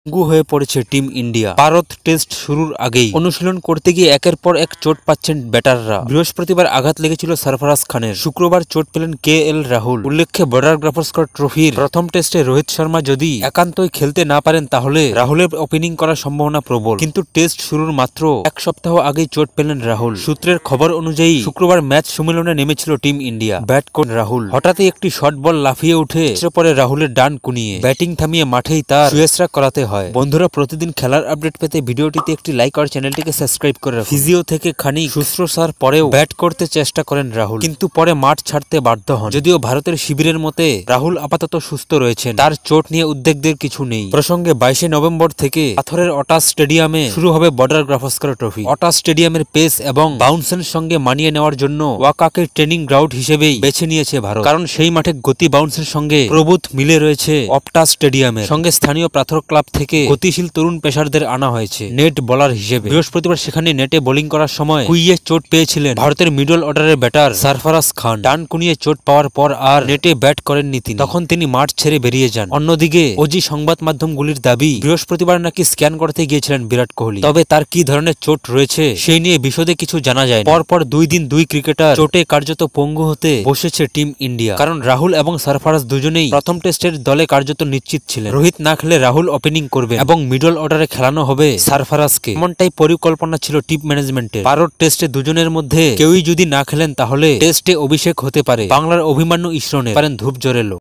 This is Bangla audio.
পঙ্গু হয়ে পড়েছে টিম ইন্ডিয়া। ভারত টেস্ট শুরুর আগেই অনুশীলন করতে গিয়ে একের পর এক চোট পাচ্ছেন ব্যাটাররা। বৃহস্পতিবার আঘাত লেগেছিল সরফরাজ খানের, শুক্রবার চোট পেলেন KL রাহুল। উল্লেখ্য বর্ডার গাভাস্কর ট্রফির প্রথম টেস্টে রোহিত শর্মা যদি একান্তই খেলতে না পারেন তাহলে রাহুলের ওপেনিং করার সম্ভাবনা প্রবল, কিন্তু টেস্ট শুরুর মাত্র এক সপ্তাহ আগেই চোট পেলেন রাহুল। সূত্রের খবর অনুযায়ী শুক্রবার ম্যাচ সম্মেলনে নেমেছিল টিম ইন্ডিয়া। ব্যাট করেন রাহুল, হঠাৎই একটি শর্ট বল লাফিয়ে উঠে পরে রাহুলের ডান কুনিয়ে ব্যাটিং থামিয়ে মাঠেই তার সুয়েসরা করাতে হয়। বন্ধুরা, প্রতিদিন খেলার আপডেট পেতে ভিডিওটিতে একটি লাইক আর চ্যানেলটিকে সাবস্ক্রাইব করে রাখুন। ফিজিও থেকে খানিক শুশ্রূষার পরেও ব্যাট করতে চেষ্টা করেন রাহুল, কিন্তু পরে মাঠ ছাড়তে বাধ্য হন। যদিও ভারতের শিবিরের মতে রাহুল আপাতত সুস্থ রয়েছেন, তার চোট নিয়ে উদ্বেগের কিছু নেই। প্রসঙ্গে 22 নভেম্বর থেকে পাথরের অটাস স্টেডিয়ামে শুরু হবে বর্ডার গাভাস্কর ট্রফি। অটাস স্টেডিয়ামের পেস এবং বাউন্সের সঙ্গে মানিয়ে নেওয়ার জন্য ওয়াকাকে ট্রেনিং গ্রাউন্ড হিসেবেই বেছে নিয়েছে ভারত, কারণ সেই মাঠে গতি বাউন্সের সঙ্গে প্রভূত মিলে রয়েছে। অপটা স্টেডিয়ামের সঙ্গে স্থানীয় পাথর ক্লাব থেকে গতিশীল তরুণ পেসারদের আনা হয়েছে নেট বোলার হিসেবে। বৃহস্পতিবার সেখানে নেটে বোলিং করার সময় কুইয়ে চোট পেয়েছিলেন ভারতের মিডল অর্ডারের ব্যাটার সরফরাজ খান। ডান কুনিয়ে চোট পাওয়ার পর আর নেটে ব্যাট করেননি তিনি, তখন তিনি মাঠ ছেড়ে বেরিয়ে যান। অন্যদিকে ওজি সংবাদ মাধ্যমগুলির দাবি বৃহস্পতিবার নাকি স্ক্যান করতে গিয়েছিলেন বিরাট কোহলি, তবে তার কি ধরনের চোট রয়েছে সেই নিয়ে বিশদে কিছু জানা যায়। পরপর 2 দিন 2 ক্রিকেটার চোটে কার্যত পঙ্গু হতে বসেছে টিম ইন্ডিয়া, কারণ রাহুল এবং সরফরাজ দুজনেই প্রথম টেস্টের দলে কার্যত নিশ্চিত ছিলেন। রোহিত না খেলে রাহুল ওপেনিং করবে এবং মিডল অর্ডারে খেলানো হবে সরফরাজকে। এমনটাই পরিকল্পনা ছিল টিম ম্যানেজমেন্টের। ভারত টেস্টে দুজনের মধ্যে কেউই যদি না খেলেন তাহলে টেস্টে অভিষেক হতে পারে বাংলার অভিমান্যু ইসরনের, পারেন ধূপ জোরেলো।